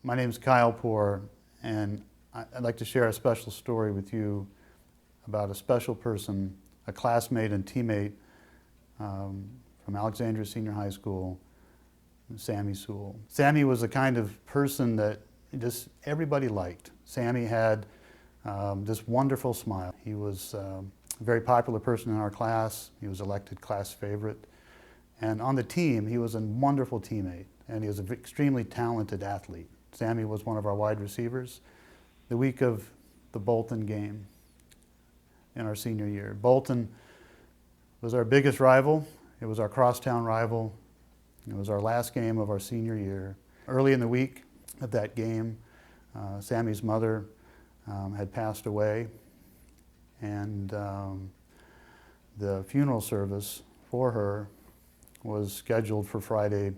My name is Kyle Poor, and I'd like to share a special story with you about a special person, a classmate and teammate from Alexandria Senior High School, Sammie Sewell. Sammie was the kind of person that just everybody liked. Sammie had this wonderful smile. He was a very popular person in our class. He was elected class favorite. And on the team, he was a wonderful teammate, and he was an extremely talented athlete. Sammie was one of our wide receivers. The week of the Bolton game in our senior year, Bolton was our biggest rival. It was our crosstown rival. It was our last game of our senior year. Early in the week of that game, Sammie's mother had passed away, and the funeral service for her was scheduled for Friday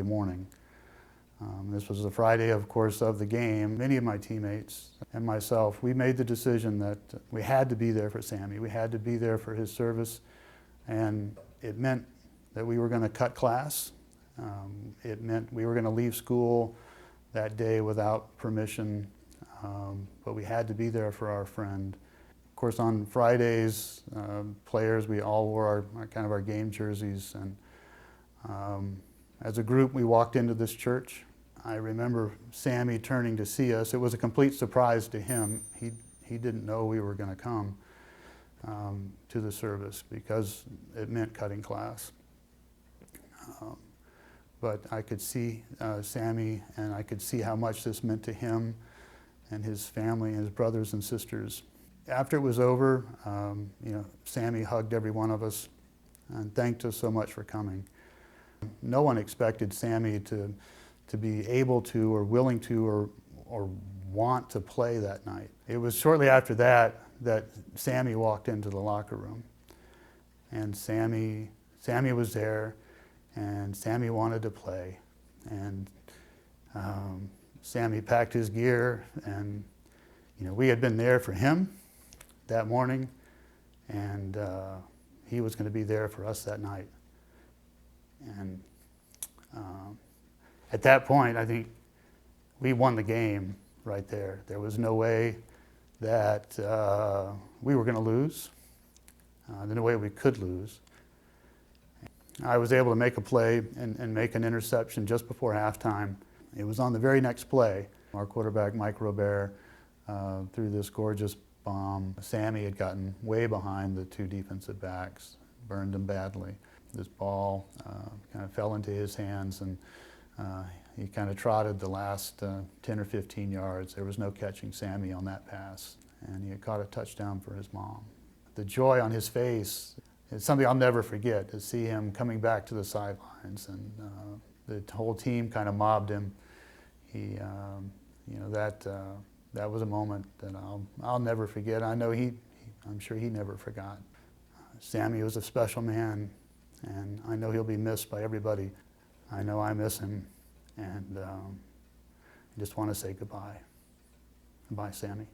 morning. This was the Friday, of course, of the game. Many of my teammates and myself, we made the decision that we had to be there for Sammie. We had to be there for his service, and it meant that we were going to cut class. It meant we were going to leave school that day without permission, but we had to be there for our friend. Of course, on Fridays, players, we all wore our game jerseys, and as a group, we walked into this church. I remember Sammie turning to see us. It was a complete surprise to him. He didn't know we were going to come to the service because it meant cutting class. But I could see Sammie, and I could see how much this meant to him and his family and his brothers and sisters. After it was over, Sammie hugged every one of us and thanked us so much for coming. No one expected Sammie to be able to or willing to or want to play that night. It was shortly after that Sammie walked into the locker room, and Sammie was there, and Sammie wanted to play, and Sammie packed his gear, and we had been there for him that morning, and he was going to be there for us that night. And at that point, I think we won the game right there. There was no way that we were going to lose. There's no way we could lose. I was able to make a play and make an interception just before halftime. It was on the very next play. Our quarterback, Mike Robert, threw this gorgeous bomb. Sammie had gotten way behind the two defensive backs, burned them badly. This ball kind of fell into his hands, and he kind of trotted the last 10 or 15 yards. There was no catching Sammie on that pass, and he had caught a touchdown for his mom. The joy on his face is something I'll never forget, to see him coming back to the sidelines, and the whole team kind of mobbed him. That was a moment that I'll never forget. I know I'm sure he never forgot. Sammie was a special man, and I know he'll be missed by everybody. I know I miss him, and I just want to say goodbye. Goodbye, Sammie.